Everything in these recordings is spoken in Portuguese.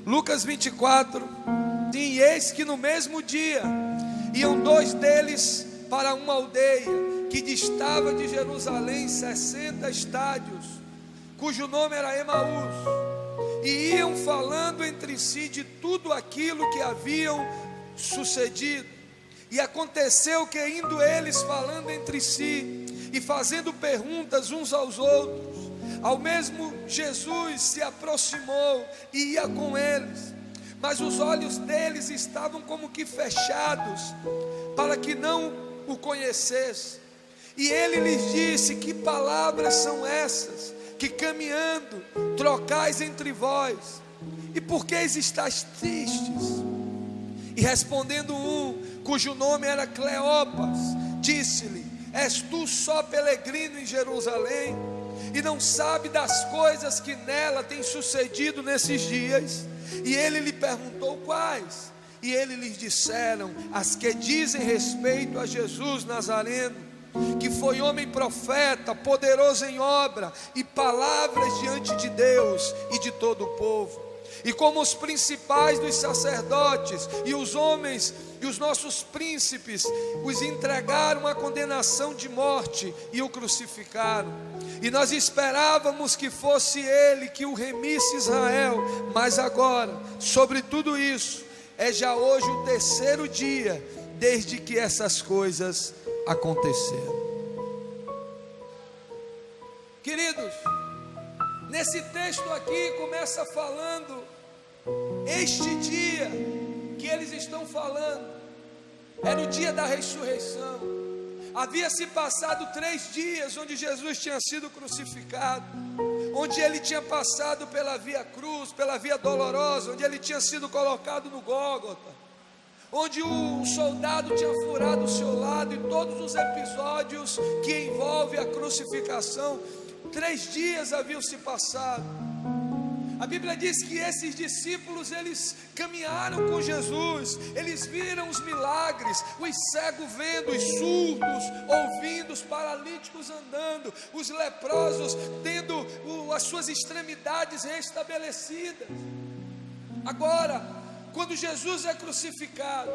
Lucas 24, e eis que no mesmo dia iam dois deles para uma aldeia que distava de Jerusalém 60 estádios, cujo nome era Emaús, e iam falando entre si de tudo aquilo que haviam sucedido. E aconteceu que, indo eles falando entre si e fazendo perguntas uns aos outros, ao mesmo Jesus se aproximou e ia com eles, mas os olhos deles estavam como que fechados, para que não o conhecessem. E ele lhes disse: que palavras são essas que caminhando trocais entre vós? E por que estáis tristes? E respondendo um, cujo nome era Cleopas, disse-lhe: és tu só peregrino em Jerusalém, e não sabe das coisas que nela têm sucedido nesses dias? E ele lhe perguntou: quais? E eles lhes disseram: as que dizem respeito a Jesus Nazareno, que foi homem profeta, poderoso em obra e palavras diante de Deus e de todo o povo. E como os principais dos sacerdotes e os homens e os nossos príncipes os entregaram à condenação de morte e o crucificaram. E nós esperávamos que fosse ele que o remisse Israel, mas agora, sobre tudo isso, é já hoje o terceiro dia desde que essas coisas aconteceram. Queridos, nesse texto aqui começa falando, este dia que eles estão falando, era o dia da ressurreição. Havia se passado 3 dias onde Jesus tinha sido crucificado, onde ele tinha passado pela via cruz, pela via dolorosa, onde ele tinha sido colocado no Gólgota, onde o soldado tinha furado o seu lado, e todos os episódios que envolvem a crucificação. 3 dias haviam se passado. A Bíblia diz que esses discípulos, eles caminharam com Jesus, eles viram os milagres, os cegos vendo, os surdos ouvindo, os paralíticos andando, os leprosos tendo as suas extremidades restabelecidas. Agora, quando Jesus é crucificado,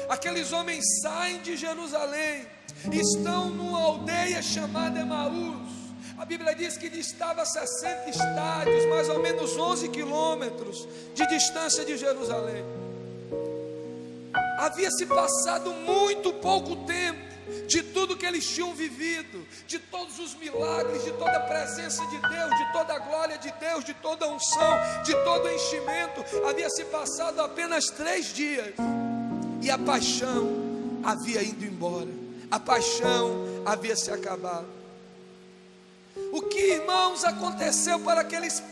aqueles homens saem de Jerusalém, estão numa aldeia chamada Emaús. A Bíblia diz que distava 60 estádios, mais ou menos 11 quilômetros de distância de Jerusalém. Havia se passado muito pouco tempo de tudo que eles tinham vivido, de todos os milagres, de toda a presença de Deus, de toda a glória de Deus, de toda a unção, de todo o enchimento. Havia se passado apenas 3 dias, e a paixão havia ido embora, a paixão havia se acabado. O que, irmãos, aconteceu para que eles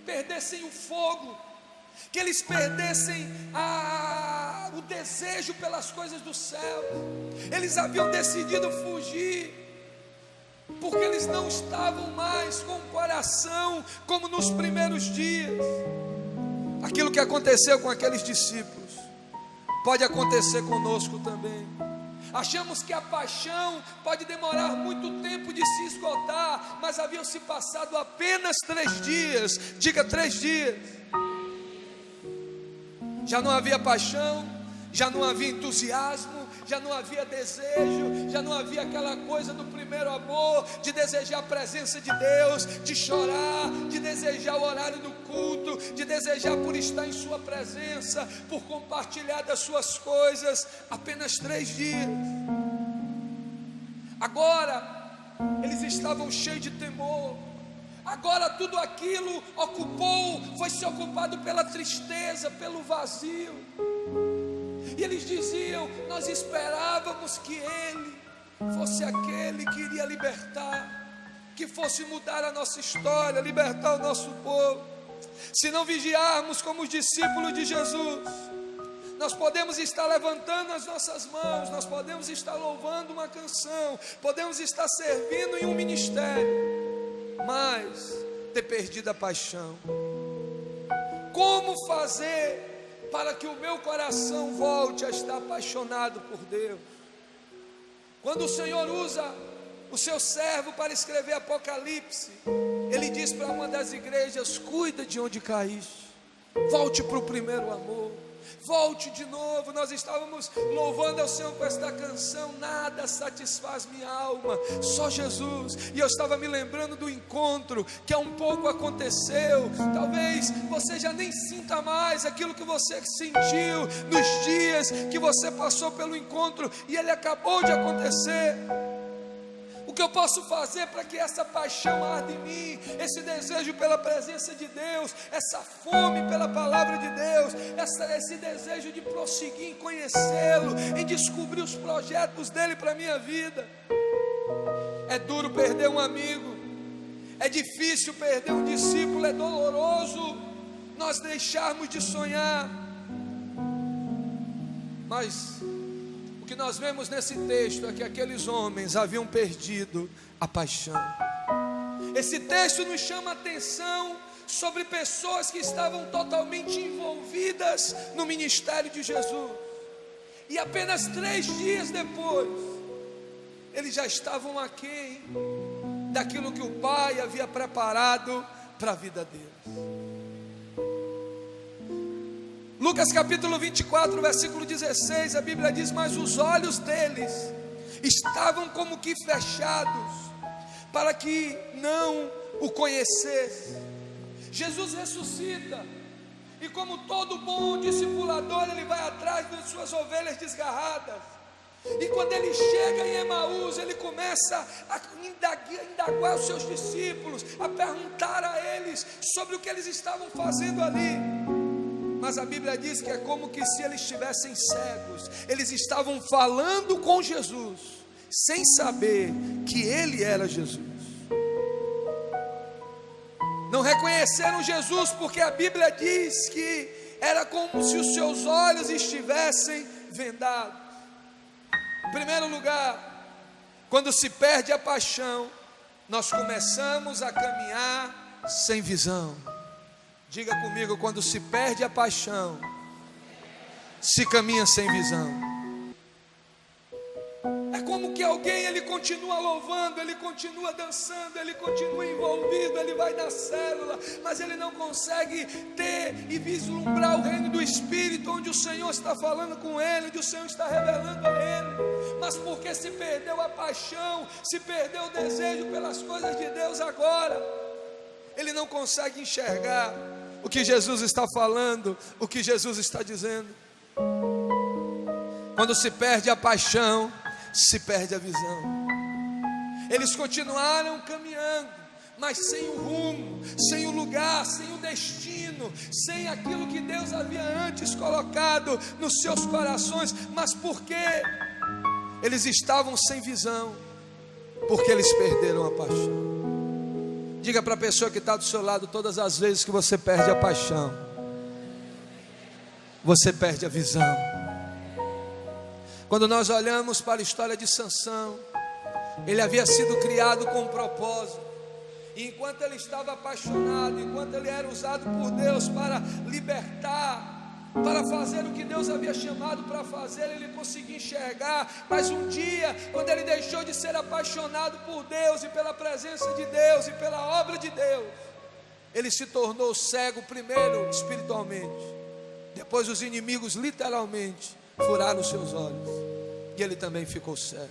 perdessem o fogo, que eles perdessem o desejo pelas coisas do céu? Eles haviam decidido fugir, porque eles não estavam mais com o coração como nos primeiros dias. Aquilo que aconteceu com aqueles discípulos pode acontecer conosco também. Achamos que a paixão pode demorar muito tempo de se esgotar, mas haviam se passado apenas 3 dias. Diga, 3 dias. Já não havia paixão, já não havia entusiasmo, já não havia desejo, já não havia aquela coisa do primeiro amor, de desejar a presença de Deus, de chorar, de desejar o horário do culto, de desejar por estar em sua presença, por compartilhar das suas coisas. Apenas 3 dias. Agora eles estavam cheios de temor. Agora tudo aquilo foi se ocupado pela tristeza, pelo vazio. E eles diziam: nós esperávamos que Ele fosse aquele que iria libertar, que fosse mudar a nossa história, libertar o nosso povo. Se não vigiarmos como os discípulos de Jesus, nós podemos estar levantando as nossas mãos, nós podemos estar louvando uma canção, podemos estar servindo em um ministério, mas ter perdido a paixão. Como fazer para que o meu coração volte a estar apaixonado por Deus. Quando o Senhor usa o seu servo para escrever Apocalipse, ele diz para uma das igrejas: cuida de onde caíste, volte para o primeiro amor, volte de novo. Nós estávamos louvando ao Senhor com esta canção: nada satisfaz minha alma, só Jesus. E eu estava me lembrando do encontro que há um pouco aconteceu. Talvez você já nem sinta mais aquilo que você sentiu nos dias que você passou pelo encontro, e ele acabou de acontecer. O que eu posso fazer para que essa paixão arde em mim, esse desejo pela presença de Deus, essa fome pela palavra de Deus, esse desejo de prosseguir em conhecê-lo, em descobrir os projetos dele para a minha vida? É duro perder um amigo, é difícil perder um discípulo, é doloroso nós deixarmos de sonhar, mas o que nós vemos nesse texto é que aqueles homens haviam perdido a paixão. Esse texto nos chama a atenção sobre pessoas que estavam totalmente envolvidas no ministério de Jesus, e apenas 3 dias depois eles já estavam aquém daquilo que o Pai havia preparado para a vida deles. Lucas capítulo 24, versículo 16, a Bíblia diz: mas os olhos deles estavam como que fechados, para que não o conhecesse. Jesus ressuscita, e como todo bom discipulador, ele vai atrás das suas ovelhas desgarradas. E quando ele chega em Emaús, ele começa a indagar os seus discípulos, a perguntar a eles sobre o que eles estavam fazendo ali. Mas a Bíblia diz que é como que se eles estivessem cegos. Eles estavam falando com Jesus, sem saber que Ele era Jesus. Não reconheceram Jesus, porque a Bíblia diz que era como se os seus olhos estivessem vendados. Em primeiro lugar, quando se perde a paixão, nós começamos a caminhar sem visão. Diga comigo: quando se perde a paixão, se caminha sem visão. É como que alguém, ele continua louvando, ele continua dançando, ele continua envolvido, ele vai na célula, mas ele não consegue ter e vislumbrar o reino do Espírito, onde o Senhor está falando com ele, onde o Senhor está revelando a ele. Mas porque se perdeu a paixão, se perdeu o desejo pelas coisas de Deus agora, ele não consegue enxergar o que Jesus está falando, o que Jesus está dizendo. Quando se perde a paixão, se perde a visão. Eles continuaram caminhando, mas sem o rumo, sem o lugar, sem o destino, sem aquilo que Deus havia antes colocado nos seus corações. Mas por quê? Eles estavam sem visão, porque eles perderam a paixão. Diga para a pessoa que está do seu lado: todas as vezes que você perde a paixão, você perde a visão. Quando nós olhamos para a história de Sansão, ele havia sido criado com um propósito, e enquanto ele estava apaixonado, enquanto ele era usado por Deus para libertar, para fazer o que Deus havia chamado para fazer, ele conseguia enxergar. Mas um dia, quando ele deixou de ser apaixonado por Deus e pela presença de Deus e pela obra de Deus, ele se tornou cego, primeiro espiritualmente, depois os inimigos literalmente furaram os seus olhos, e ele também ficou cego.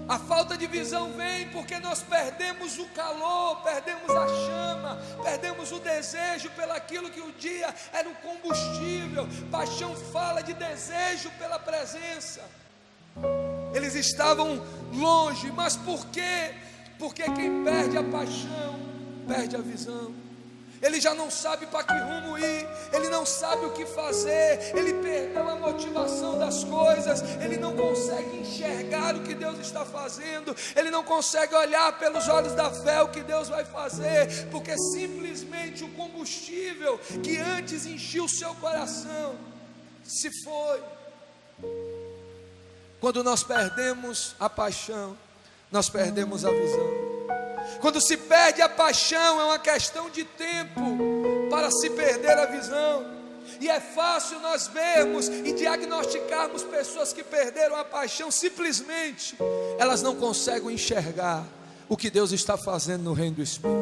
A falta de visão vem porque nós perdemos o calor, perdemos a chama, perdemos o desejo pelaquilo que um dia era o combustível. Paixão fala de desejo pela presença. Eles estavam longe, mas por quê? Porque quem perde a paixão, perde a visão. Ele já não sabe para que rumo ir, ele não sabe o que fazer, ele perdeu a motivação das coisas, ele não consegue enxergar o que Deus está fazendo, ele não consegue olhar pelos olhos da fé o que Deus vai fazer, porque simplesmente o combustível que antes enchia o seu coração se foi. Quando nós perdemos a paixão, nós perdemos a visão. Quando se perde a paixão, é uma questão de tempo para se perder a visão. E é fácil nós vermos e diagnosticarmos pessoas que perderam a paixão, simplesmente elas não conseguem enxergar o que Deus está fazendo no reino do Espírito.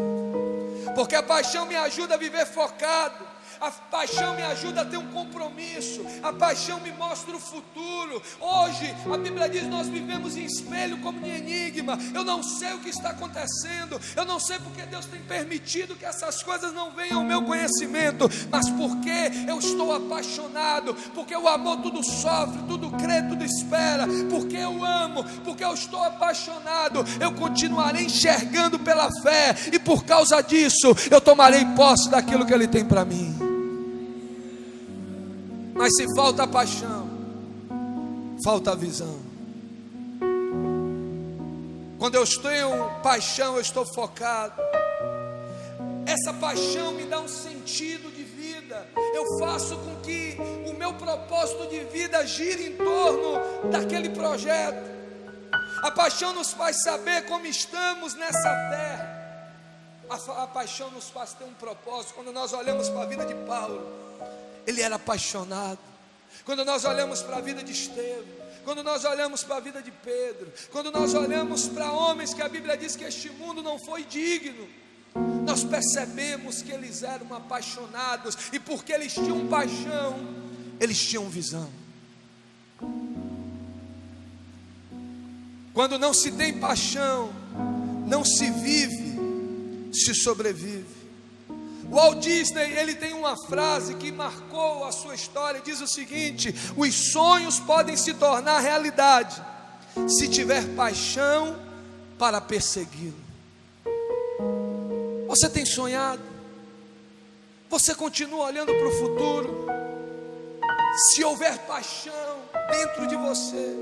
Porque a paixão me ajuda a viver focado, a paixão me ajuda a ter um compromisso, a paixão me mostra o futuro. Hoje a Bíblia diz: nós vivemos em espelho como em enigma. Eu não sei o que está acontecendo, eu não sei porque Deus tem permitido que essas coisas não venham ao meu conhecimento, mas porque eu estou apaixonado, porque o amor tudo sofre, tudo crê, tudo espera, porque eu amo, porque eu estou apaixonado, eu continuarei enxergando pela fé, e por causa disso eu tomarei posse daquilo que Ele tem para mim. Mas se falta a paixão, falta a visão. Quando eu tenho paixão, eu estou focado. Essa paixão me dá um sentido de vida. Eu faço com que o meu propósito de vida gire em torno daquele projeto. A paixão nos faz saber como estamos nessa terra. A paixão nos faz ter um propósito. Quando nós olhamos para a vida de Paulo, ele era apaixonado. Quando nós olhamos para a vida de Estevão, quando nós olhamos para a vida de Pedro, quando nós olhamos para homens que a Bíblia diz que este mundo não foi digno, nós percebemos que eles eram apaixonados, e porque eles tinham paixão, eles tinham visão. Quando não se tem paixão, não se vive, se sobrevive. O Walt Disney, ele tem uma frase que marcou a sua história, diz o seguinte: os sonhos podem se tornar realidade se tiver paixão para persegui-lo. Você tem sonhado? Você continua olhando para o futuro? Se houver paixão dentro de você,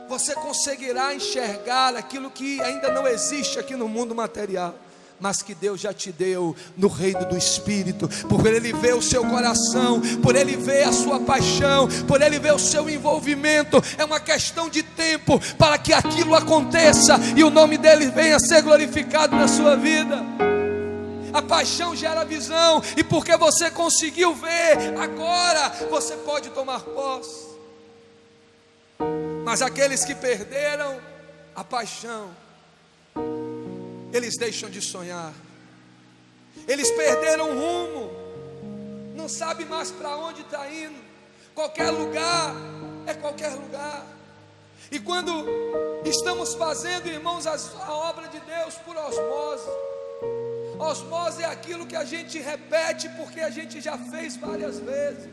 você conseguirá enxergar aquilo que ainda não existe aqui no mundo material, mas que Deus já te deu no reino do Espírito. Por Ele ver o seu coração, por Ele ver a sua paixão, por Ele ver o seu envolvimento. É uma questão de tempo para que aquilo aconteça e o nome dEle venha a ser glorificado na sua vida. A paixão gera visão, e porque você conseguiu ver, agora você pode tomar posse. Mas aqueles que perderam a paixão, eles deixam de sonhar, eles perderam o rumo, não sabem mais para onde está indo. Qualquer lugar é qualquer lugar. E quando estamos fazendo, irmãos, a obra de Deus por osmose, osmose é aquilo que a gente repete porque a gente já fez várias vezes.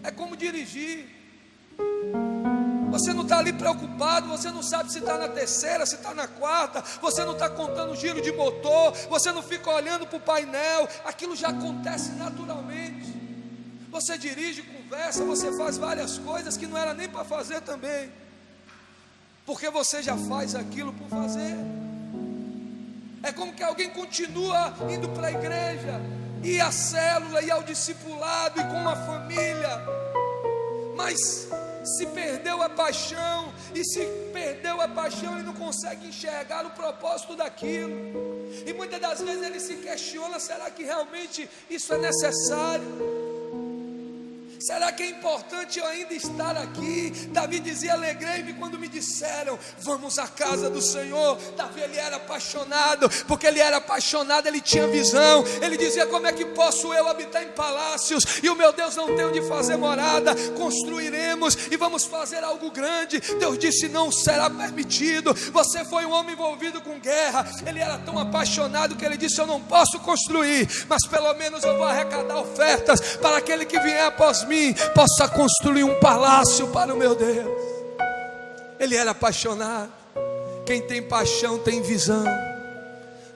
É como dirigir. Você não está ali preocupado, você não sabe se está na terceira, se está na quarta, você não está contando o giro de motor, você não fica olhando para o painel, aquilo já acontece naturalmente. Você dirige, conversa, você faz várias coisas que não era nem para fazer também, porque você já faz aquilo por fazer. É como que alguém continua indo para a igreja, ir à célula, ir ao discipulado, e com uma família, mas se perdeu a paixão, e se perdeu a paixão, ele não consegue enxergar o propósito daquilo, e muitas das vezes ele se questiona: será que realmente isso é necessário? Será que é importante eu ainda estar aqui? Davi dizia: alegrei-me quando me disseram, vamos à casa do Senhor. Davi, ele era apaixonado, porque ele era apaixonado, ele tinha visão. Ele dizia: como é que posso eu habitar em palácios, e o meu Deus não tem onde fazer morada? Construiremos e vamos fazer algo grande. Deus disse: não será permitido. Você foi um homem envolvido com guerra. Ele era tão apaixonado que ele disse: eu não posso construir, mas pelo menos eu vou arrecadar ofertas para aquele que vier após mim possa construir um palácio para o meu Deus. Ele era apaixonado. Quem tem paixão tem visão.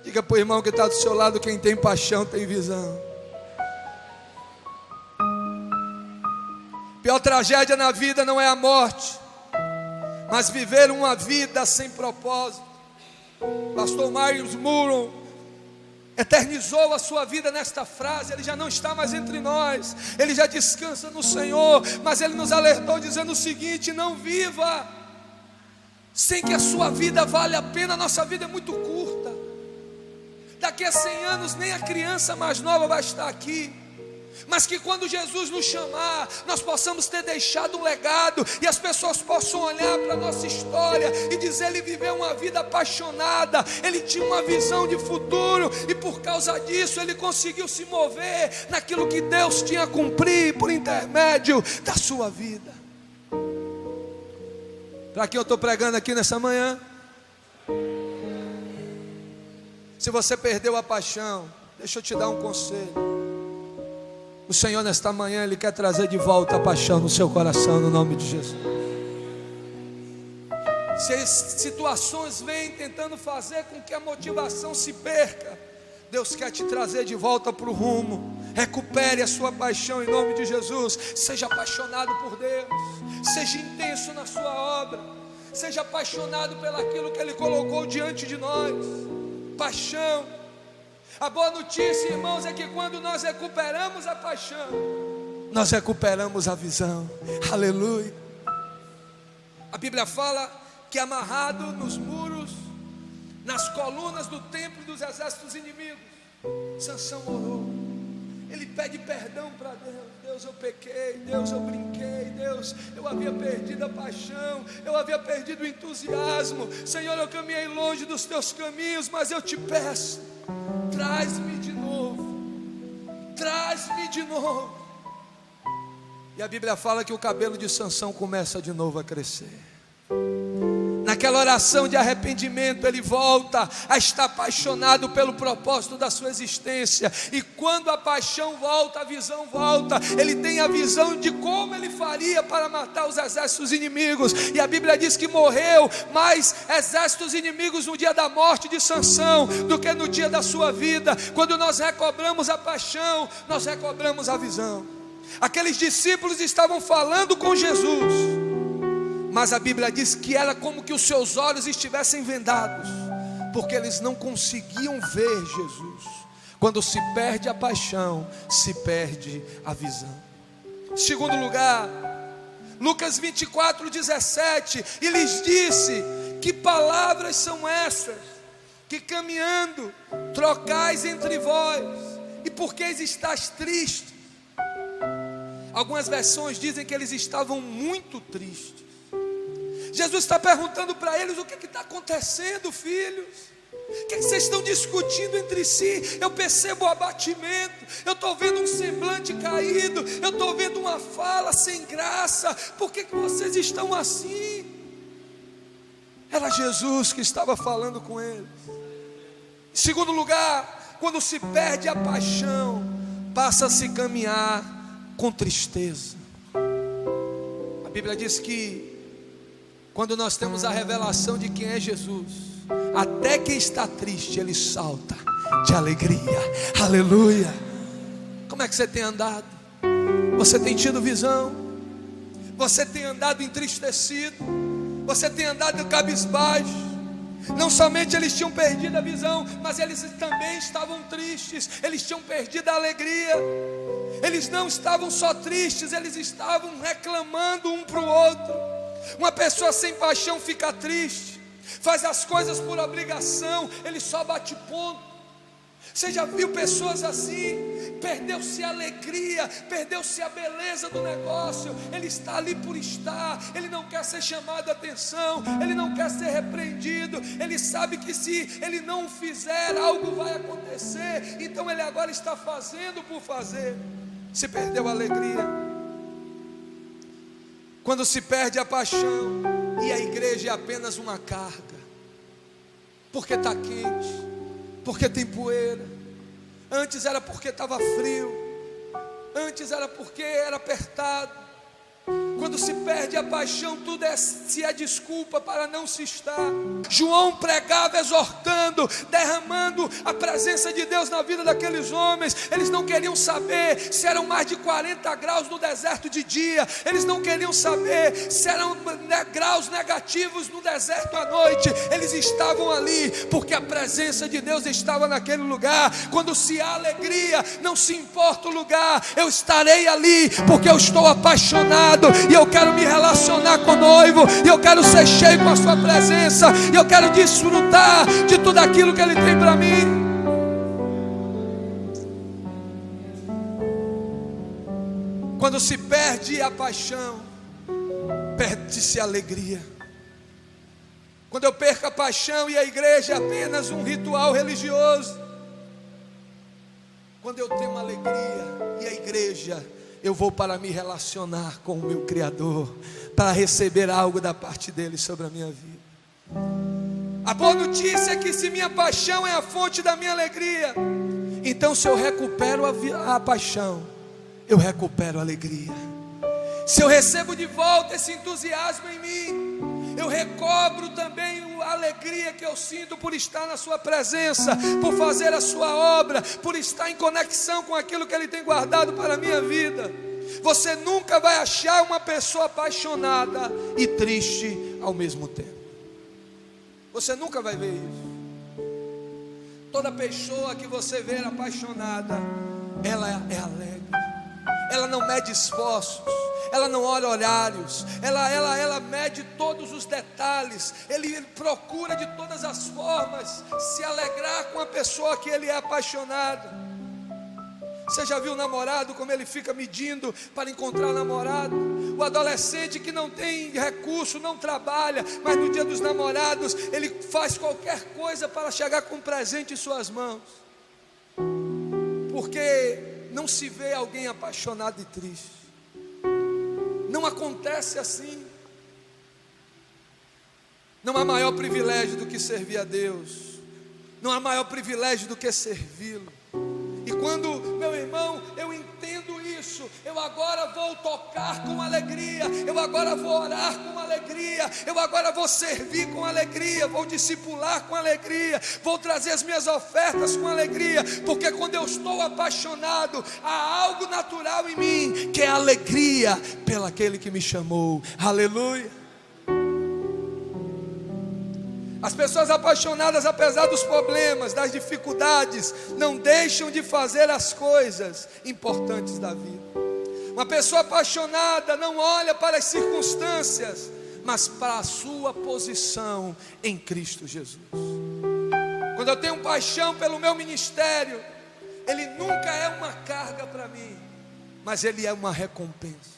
Diga para o irmão que está do seu lado: quem tem paixão tem visão. Pior tragédia na vida não é a morte, mas viver uma vida sem propósito. Pastor Myles Munroe eternizou a sua vida nesta frase. Ele já não está mais entre nós, ele já descansa no Senhor, mas ele nos alertou dizendo o seguinte: não viva sem que a sua vida valha a pena. A nossa vida é muito curta. Daqui a 100 anos nem a criança mais nova vai estar aqui. mas que quando Jesus nos chamar, nós possamos ter deixado um legado, e as pessoas possam olhar para a nossa história e dizer: ele viveu uma vida apaixonada, ele tinha uma visão de futuro, e por causa disso ele conseguiu se mover naquilo que Deus tinha a cumprir por intermédio da sua vida. Para quem eu estou pregando aqui nessa manhã? Se você perdeu a paixão, deixa eu te dar um conselho. O Senhor nesta manhã, Ele quer trazer de volta a paixão no seu coração, no nome de Jesus. Se as situações vêm tentando fazer com que a motivação se perca, Deus quer te trazer de volta para o rumo. Recupere a sua paixão em nome de Jesus. Seja apaixonado por Deus, seja intenso na sua obra, seja apaixonado pelaquilo que Ele colocou diante de nós. Paixão. A boa notícia, irmãos, é que quando nós recuperamos a paixão, nós recuperamos a visão. Aleluia. A Bíblia fala que amarrado nos muros, nas colunas do templo dos exércitos inimigos, Sansão orou. Ele pede perdão para Deus. Deus, eu pequei, Deus, eu brinquei, Deus, eu havia perdido a paixão, eu havia perdido o entusiasmo. Senhor, eu caminhei longe dos teus caminhos, mas eu te peço, traz-me de novo, traz-me de novo. E a Bíblia fala que o cabelo de Sansão começa de novo a crescer. Naquela oração de arrependimento, ele volta a estar apaixonado pelo propósito da sua existência. E quando a paixão volta, a visão volta. Ele tem a visão de como ele faria para matar os exércitos inimigos. E a Bíblia diz que morreu mais exércitos inimigos no dia da morte de Sansão do que no dia da sua vida. Quando nós recobramos a paixão, nós recobramos a visão. Aqueles discípulos estavam falando com Jesus, mas a Bíblia diz que era como que os seus olhos estivessem vendados, porque eles não conseguiam ver Jesus. Quando se perde a paixão, se perde a visão. Segundo lugar, Lucas 24:17, e lhes disse: que palavras são essas, que caminhando trocais entre vós, e por que estáis tristes? Algumas versões dizem que eles estavam muito tristes. Jesus está perguntando para eles: o que está acontecendo, filhos? O que vocês estão discutindo entre si? Eu percebo o abatimento, eu estou vendo um semblante caído, eu estou vendo uma fala sem graça. Por que vocês estão assim? Era Jesus que estava falando com eles. Em segundo lugar, quando se perde a paixão, passa a se caminhar com tristeza. A Bíblia diz que quando nós temos a revelação de quem é Jesus, até quem está triste, ele salta de alegria. Aleluia. Como é que você tem andado? Você tem tido visão? Você tem andado entristecido? Você tem andado cabisbaixo? Não somente eles tinham perdido a visão, mas eles também estavam tristes. Eles tinham perdido a alegria. Eles não estavam só tristes, eles estavam reclamando um para o outro. Uma pessoa sem paixão fica triste, faz as coisas por obrigação, ele só bate ponto. Você já viu pessoas assim? Perdeu-se a alegria, perdeu-se a beleza do negócio. Ele está ali por estar, ele não quer ser chamado a atenção, ele não quer ser repreendido. Ele sabe que se ele não fizer, algo vai acontecer. Então ele agora está fazendo por fazer. Se perdeu a alegria. Quando se perde a paixão, e a igreja é apenas uma carga, porque está quente, porque tem poeira. Antes era porque estava frio, antes era porque era apertado. Quando se perde a paixão, tudo se é desculpa para não se estar. João pregava exortando, derramando a presença de Deus na vida daqueles homens. Eles não queriam saber se eram mais de 40 graus no deserto de dia. Eles não queriam saber se eram graus negativos no deserto à noite. Eles estavam ali porque a presença de Deus estava naquele lugar. Quando se há alegria, não se importa o lugar, eu estarei ali porque eu estou apaixonado. E eu quero me relacionar com o noivo, e eu quero ser cheio com a sua presença, e eu quero desfrutar de tudo aquilo que ele tem para mim. Quando se perde a paixão, perde-se a alegria. Quando eu perco a paixão e a igreja é apenas um ritual religioso, quando eu tenho alegria e a igreja, eu vou para me relacionar com o meu Criador, para receber algo da parte dele sobre a minha vida. A boa notícia é que se minha paixão é a fonte da minha alegria, então se eu recupero a paixão, eu recupero a alegria. Se eu recebo de volta esse entusiasmo em mim, eu recobro também a alegria que eu sinto por estar na sua presença, por fazer a sua obra, por estar em conexão com aquilo que ele tem guardado para a minha vida. Você nunca vai achar uma pessoa apaixonada e triste ao mesmo tempo. Você nunca vai ver isso. Toda pessoa que você vê apaixonada, ela é alegre. Ela não mede esforços, ela não olha horários, ela mede todos os detalhes. Ele procura de todas as formas se alegrar com a pessoa que ele é apaixonado. Você já viu o namorado como ele fica medindo para encontrar o namorado? O adolescente que não tem recurso, não trabalha, mas no dia dos namorados ele faz qualquer coisa para chegar com um presente em suas mãos, porque não se vê alguém apaixonado e triste. Não acontece assim. Não há maior privilégio do que servir a Deus. Não há maior privilégio do que servi-lo. E quando, meu irmão, eu entendo isso, eu agora vou tocar com alegria, eu agora vou orar com alegria, eu agora vou servir com alegria, vou discipular com alegria, vou trazer as minhas ofertas com alegria, porque quando eu estou apaixonado, há algo natural em mim, que é alegria pelo aquele que me chamou. Aleluia. As pessoas apaixonadas, apesar dos problemas, das dificuldades, não deixam de fazer as coisas importantes da vida. Uma pessoa apaixonada não olha para as circunstâncias, mas para a sua posição em Cristo Jesus. Quando eu tenho paixão pelo meu ministério, ele nunca é uma carga para mim, mas ele é uma recompensa.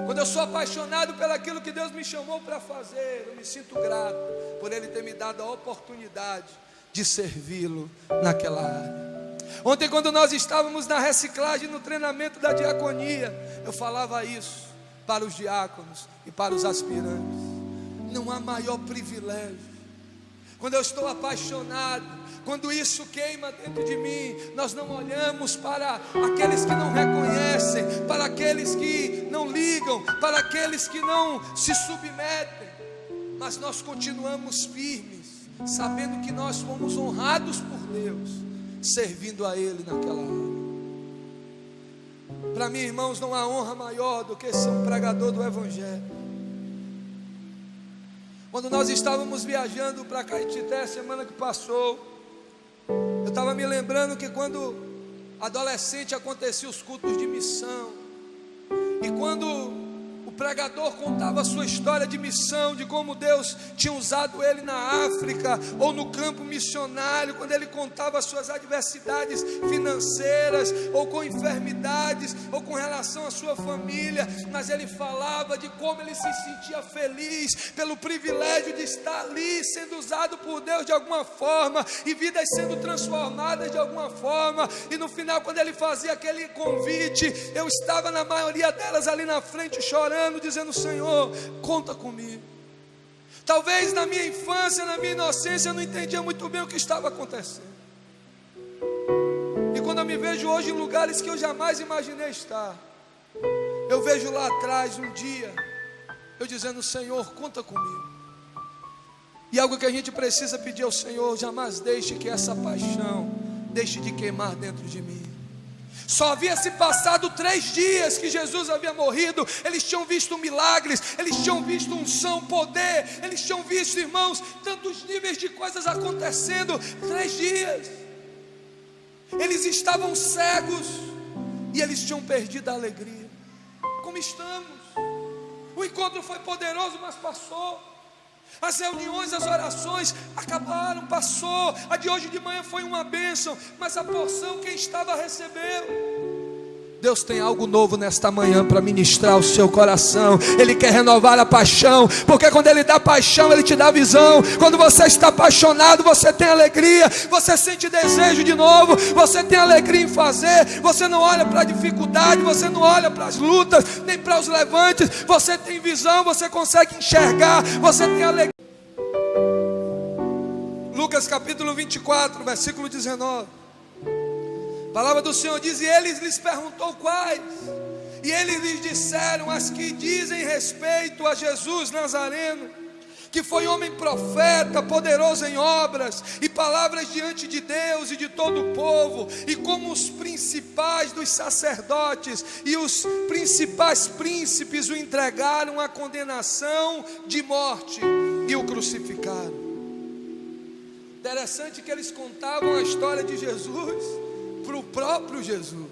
Quando eu sou apaixonado pelo aquilo que Deus me chamou para fazer, eu me sinto grato por Ele ter me dado a oportunidade de servi-lo naquela área. Ontem, quando nós estávamos na reciclagem, no treinamento da diaconia, eu falava isso para os diáconos e para os aspirantes. Não há maior privilégio. Quando eu estou apaixonado, quando isso queima dentro de mim, nós não olhamos para aqueles que não reconhecem, para aqueles que não ligam, para aqueles que não se submetem, mas nós continuamos firmes, sabendo que nós fomos honrados por Deus, servindo a Ele naquela hora. Para mim, irmãos, não há honra maior do que ser um pregador do Evangelho. Quando nós estávamos viajando para Caetité, semana que passou, eu estava me lembrando que quando adolescente acontecia os cultos de missão, e quando o pregador contava a sua história de missão, de como Deus tinha usado ele na África, ou no campo missionário, quando ele contava as suas adversidades financeiras, ou com enfermidades, ou com relação à sua família, mas ele falava de como ele se sentia feliz, pelo privilégio de estar ali, sendo usado por Deus de alguma forma, e vidas sendo transformadas de alguma forma, e no final, quando ele fazia aquele convite, eu estava na maioria delas ali na frente chorando, dizendo: Senhor, conta comigo. Talvez na minha infância, na minha inocência, eu não entendia muito bem o que estava acontecendo, e quando eu me vejo hoje em lugares que eu jamais imaginei estar, eu vejo lá atrás um dia, eu dizendo: Senhor, conta comigo. E algo que a gente precisa pedir ao Senhor: jamais deixe que essa paixão deixe de queimar dentro de mim. Só havia se passado 3 dias que Jesus havia morrido. Eles tinham visto milagres, eles tinham visto unção, poder, eles tinham visto, irmãos, tantos níveis de coisas acontecendo. 3 dias. Eles estavam cegos e eles tinham perdido a alegria. Como estamos? O encontro foi poderoso, mas passou. As reuniões, as orações acabaram, passou. A de hoje de manhã foi uma bênção, mas a porção quem estava recebeu. Deus tem algo novo nesta manhã para ministrar o seu coração. Ele quer renovar a paixão, porque quando Ele dá paixão, Ele te dá visão. Quando você está apaixonado, você tem alegria, você sente desejo de novo, você tem alegria em fazer. Você não olha para a dificuldade, você não olha para as lutas, nem para os levantes. Você tem visão, você consegue enxergar, você tem alegria. Lucas capítulo 24, versículo 19. A palavra do Senhor diz: e Ele lhes perguntou quais, e eles lhes disseram: as que dizem respeito a Jesus Nazareno, que foi homem profeta, poderoso em obras e palavras diante de Deus e de todo o povo, e como os principais dos sacerdotes e os principais príncipes o entregaram à condenação de morte e o crucificaram. Interessante que eles contavam a história de Jesus para o próprio Jesus,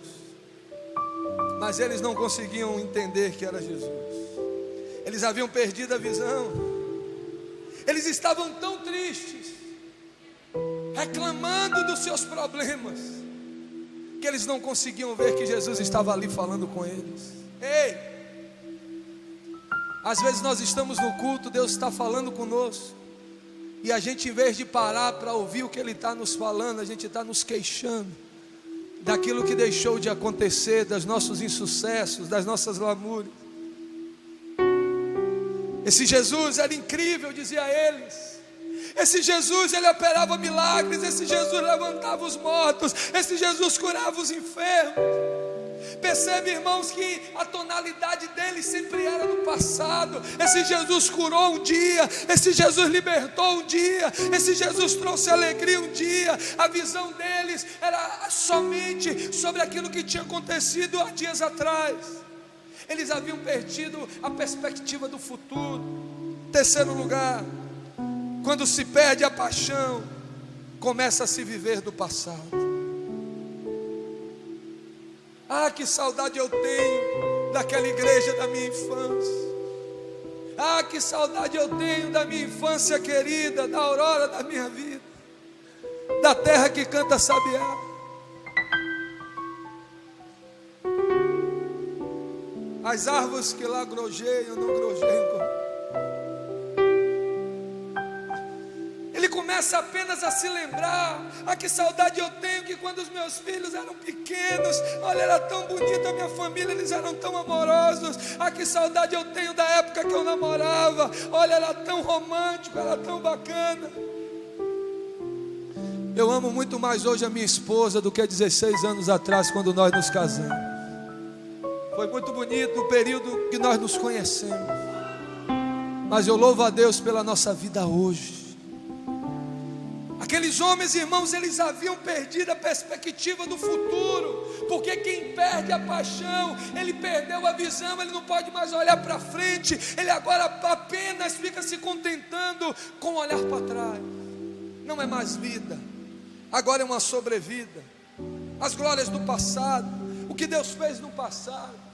mas eles não conseguiam entender que era Jesus. Eles haviam perdido a visão. Eles estavam tão tristes, reclamando dos seus problemas, que eles não conseguiam ver que Jesus estava ali falando com eles. Ei, às vezes nós estamos no culto, Deus está falando conosco, e a gente, em vez de parar para ouvir o que Ele está nos falando, a gente está nos queixando daquilo que deixou de acontecer, dos nossos insucessos, das nossas lamúrias. Esse Jesus era incrível, dizia eles. Esse Jesus, Ele operava milagres. Esse Jesus levantava os mortos. Esse Jesus curava os enfermos. Percebe, irmãos, que a tonalidade dele sempre era no passado. Esse Jesus curou um dia, esse Jesus libertou um dia, esse Jesus trouxe alegria um dia. A visão deles era somente sobre aquilo que tinha acontecido há dias atrás. Eles haviam perdido a perspectiva do futuro. Terceiro lugar, quando se perde a paixão, começa a se viver do passado. Ah, que saudade eu tenho daquela igreja da minha infância. Ah, que saudade eu tenho da minha infância querida, da aurora da minha vida, da terra que canta sabiá. As árvores que lá grojeiam, não grojeiam. Ele começa apenas a se lembrar: ah, que saudade eu tenho que quando os meus filhos eram pequenos, olha, era tão bonita a minha família, eles eram tão amorosos. Ah, que saudade eu tenho da época que eu namorava, olha, era tão romântico, era tão bacana. Eu amo muito mais hoje a minha esposa do que há 16 anos atrás, quando nós nos casamos. Foi muito bonito o período que nós nos conhecemos, mas eu louvo a Deus pela nossa vida hoje. Aqueles homens, irmãos, eles haviam perdido a perspectiva do futuro, porque quem perde a paixão, ele perdeu a visão, ele não pode mais olhar para frente, ele agora apenas fica se contentando com olhar para trás. Não é mais vida, agora é uma sobrevida. As glórias do passado, o que Deus fez no passado.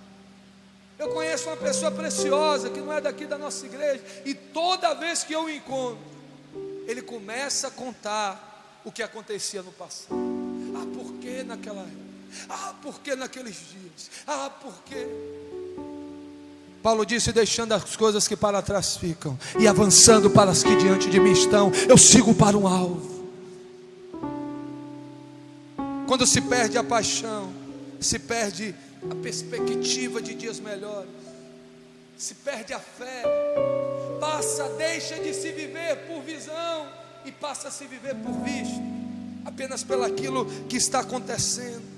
Eu conheço uma pessoa preciosa que não é daqui da nossa igreja, e toda vez que eu o encontro, ele começa a contar o que acontecia no passado. Ah, por que naquela época? Ah, por que naqueles dias? Ah, por que? Paulo disse: deixando as coisas que para trás ficam e avançando para as que diante de mim estão, eu sigo para um alvo. Quando se perde a paixão, se perde a perspectiva de dias melhores, se perde a fé, deixa de se viver por visão e passa a se viver por vista, apenas pelo aquilo que está acontecendo.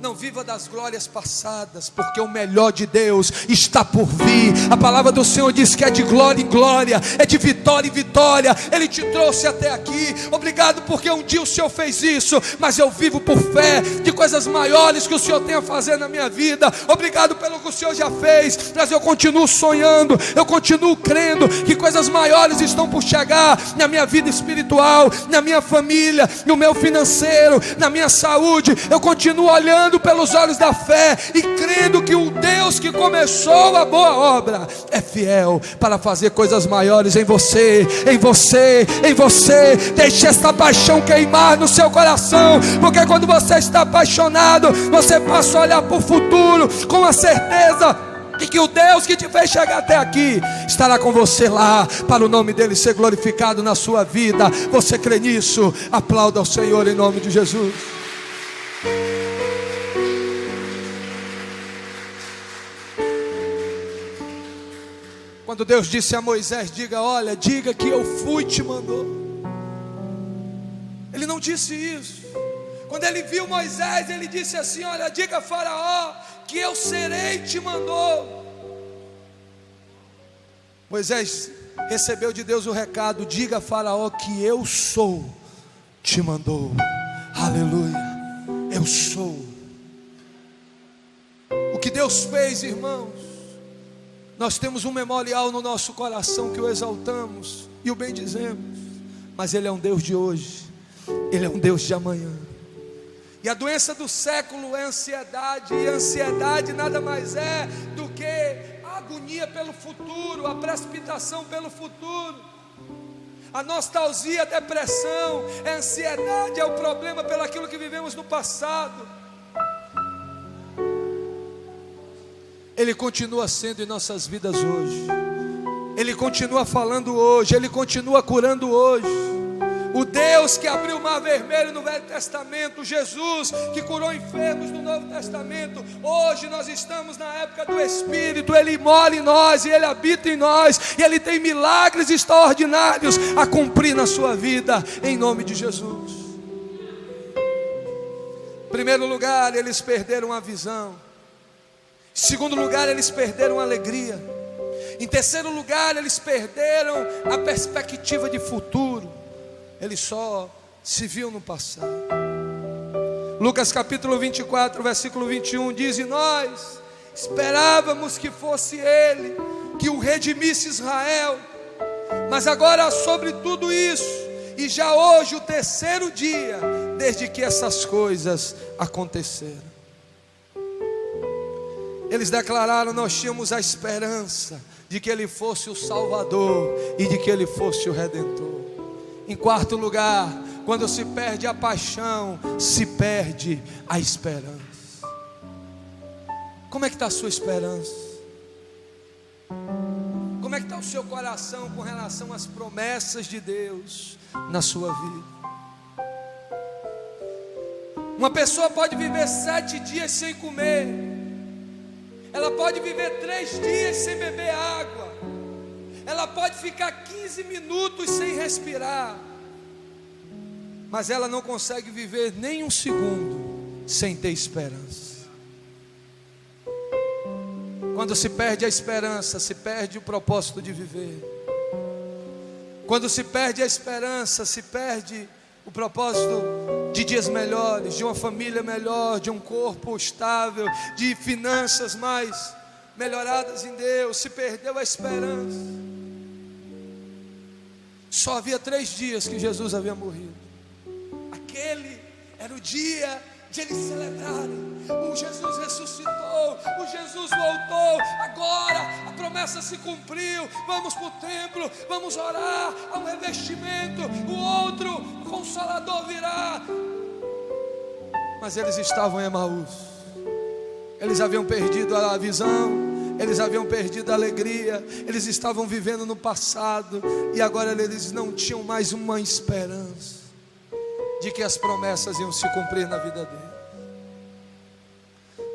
Não viva das glórias passadas, porque o melhor de Deus está por vir. A palavra do Senhor diz que é de glória em glória, é de vitória em vitória. Ele te trouxe até aqui. Obrigado porque um dia o Senhor fez isso, mas eu vivo por fé de coisas maiores que o Senhor tem a fazer na minha vida. Obrigado pelo que o Senhor já fez, mas eu continuo sonhando, eu continuo crendo que coisas maiores estão por chegar na minha vida espiritual, na minha família, no meu financeiro, na minha saúde. Eu continuo olhando olhando pelos olhos da fé e crendo que o Deus que começou a boa obra é fiel para fazer coisas maiores em você, em você, em você. Deixe esta paixão queimar no seu coração, porque quando você está apaixonado, você passa a olhar para o futuro com a certeza de que o Deus que te fez chegar até aqui estará com você lá, para o nome dele ser glorificado na sua vida. Você crê nisso? Aplauda ao Senhor em nome de Jesus. Quando Deus disse a Moisés: diga, olha, diga que eu fui te mandou, ele não disse isso. Quando ele viu Moisés, ele disse assim: olha, diga a Faraó que eu serei te mandou. Moisés recebeu de Deus o recado: diga a Faraó que eu sou te mandou. Aleluia, eu sou. O que Deus fez, irmãos, nós temos um memorial no nosso coração que o exaltamos e o bendizemos, mas Ele é um Deus de hoje, Ele é um Deus de amanhã. E a doença do século é ansiedade, e a ansiedade nada mais é do que a agonia pelo futuro, a precipitação pelo futuro. A nostalgia, a depressão, a ansiedade é o problema pelo aquilo que vivemos no passado. Ele continua sendo em nossas vidas hoje, Ele continua falando hoje, Ele continua curando hoje. O Deus que abriu o mar vermelho no Velho Testamento, Jesus que curou enfermos no Novo Testamento, hoje nós estamos na época do Espírito. Ele mora em nós e Ele habita em nós, e Ele tem milagres extraordinários a cumprir na sua vida, em nome de Jesus. Em primeiro lugar, eles perderam a visão. Em segundo lugar, eles perderam a alegria. Em terceiro lugar, eles perderam a perspectiva de futuro. Eles só se viam no passado. Lucas capítulo 24, versículo 21 diz: e nós esperávamos que fosse Ele que o redimisse Israel, mas agora sobre tudo isso, e já hoje o terceiro dia desde que essas coisas aconteceram. Eles declararam: nós tínhamos a esperança de que Ele fosse o Salvador e de que Ele fosse o Redentor. Em quarto lugar, quando se perde a paixão, se perde a esperança. Como é que está a sua esperança? Como é que está o seu coração com relação às promessas de Deus na sua vida? Uma pessoa pode viver 7 dias sem comer, ela pode viver 3 dias sem beber água, ela pode ficar 15 minutos sem respirar, mas ela não consegue viver nem um segundo sem ter esperança. Quando se perde a esperança, se perde o propósito de viver. Quando se perde a esperança, se perde o propósito de dias melhores, de uma família melhor, de um corpo estável, de finanças mais melhoradas em Deus. Se perdeu a esperança. Só havia 3 dias que Jesus havia morrido. Aquele era o dia de eles celebrarem: o Jesus ressuscitou, o Jesus voltou, agora a promessa se cumpriu, vamos para o templo, vamos orar, há um revestimento, o outro, o Consolador virá. Mas eles estavam em Emaús, eles haviam perdido a visão, eles haviam perdido a alegria, eles estavam vivendo no passado, e agora eles não tinham mais uma esperança de que as promessas iam se cumprir na vida dele.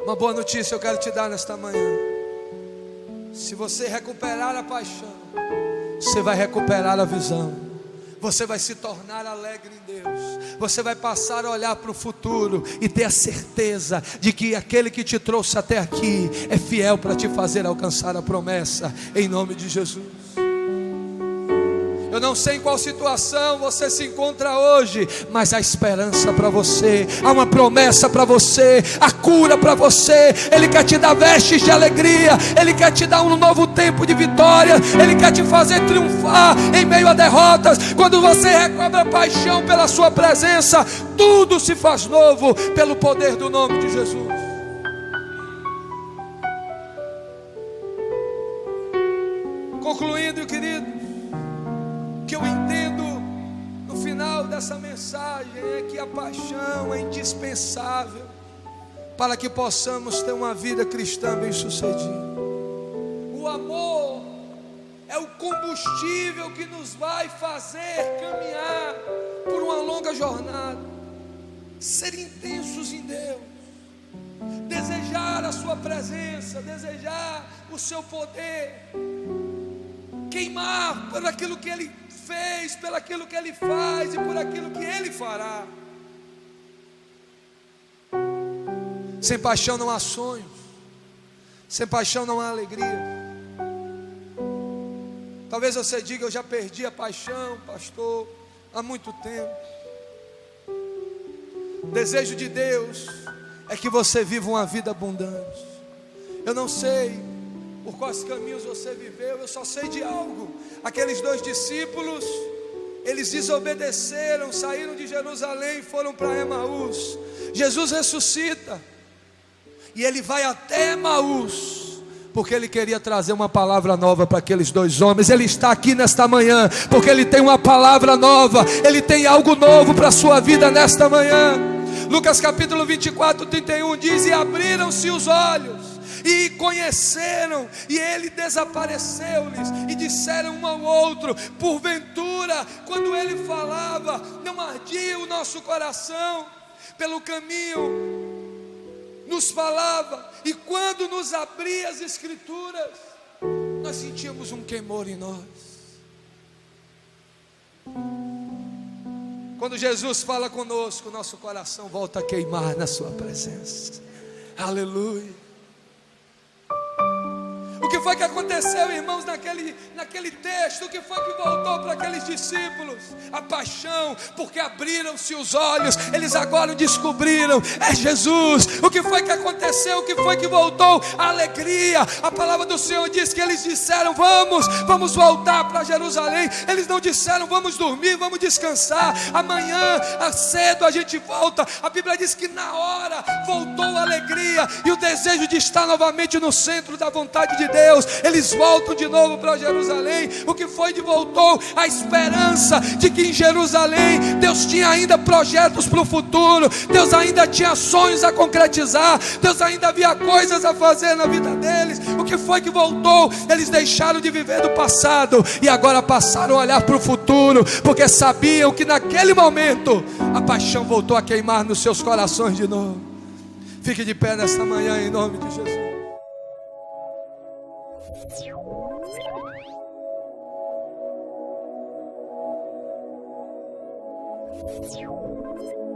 Uma boa notícia eu quero te dar nesta manhã: se você recuperar a paixão, você vai recuperar a visão. Você vai se tornar alegre em Deus. Você vai passar a olhar para o futuro e ter a certeza de que aquele que te trouxe até aqui é fiel para te fazer alcançar a promessa, em nome de Jesus. Eu não sei em qual situação você se encontra hoje, mas há esperança para você, há uma promessa para você, há cura para você. Ele quer te dar vestes de alegria, Ele quer te dar um novo tempo de vitória, Ele quer te fazer triunfar em meio a derrotas. Quando você recobra paixão pela sua presença, tudo se faz novo pelo poder do nome de Jesus. Concluindo, querido, que eu entendo no final dessa mensagem é que a paixão é indispensável para que possamos ter uma vida cristã bem-sucedida. O amor é o combustível que nos vai fazer caminhar por uma longa jornada, ser intensos em Deus, desejar a sua presença, desejar o seu poder, queimar por aquilo que Ele fez, por aquilo que Ele faz e por aquilo que Ele fará. Sem paixão não há sonhos, sem paixão não há alegria. Talvez você diga: eu já perdi a paixão, pastor, há muito tempo. O desejo de Deus é que você viva uma vida abundante. Eu não sei por quais caminhos você viveu, eu só sei de algo. Aqueles 2 discípulos, eles desobedeceram, saíram de Jerusalém e foram para Emaús. Jesus ressuscita e Ele vai até Emaús, porque Ele queria trazer uma palavra nova para aqueles 2 homens. Ele está aqui nesta manhã, porque Ele tem uma palavra nova, Ele tem algo novo para a sua vida nesta manhã. Lucas capítulo 24, 31 diz: e abriram-se os olhos, e conheceram, e Ele desapareceu-lhes, e disseram um ao outro: porventura, quando Ele falava, não ardia o nosso coração? Pelo caminho nos falava, e quando nos abria as Escrituras, nós sentíamos um queimor em nós. Quando Jesus fala conosco, nosso coração volta a queimar na sua presença. Aleluia. O que foi que aconteceu, irmãos, naquele texto? O que foi que voltou para aqueles discípulos? A paixão, porque abriram-se os olhos, eles agora descobriram: é Jesus. O que foi que aconteceu? O que foi que voltou? A alegria. A palavra do Senhor diz que eles disseram: vamos voltar para Jerusalém. Eles não disseram: vamos dormir, vamos descansar, amanhã cedo a gente volta. A Bíblia diz que na hora voltou a alegria e o desejo de estar novamente no centro da vontade de Deus. Eles voltam de novo para Jerusalém. O que foi que voltou? A esperança de que em Jerusalém Deus tinha ainda projetos para o futuro, Deus ainda tinha sonhos a concretizar, Deus ainda havia coisas a fazer na vida deles. O que foi que voltou? Eles deixaram de viver do passado e agora passaram a olhar para o futuro, porque sabiam que naquele momento a paixão voltou a queimar nos seus corações de novo. Fique de pé nesta manhã em nome de Jesus. Thank you.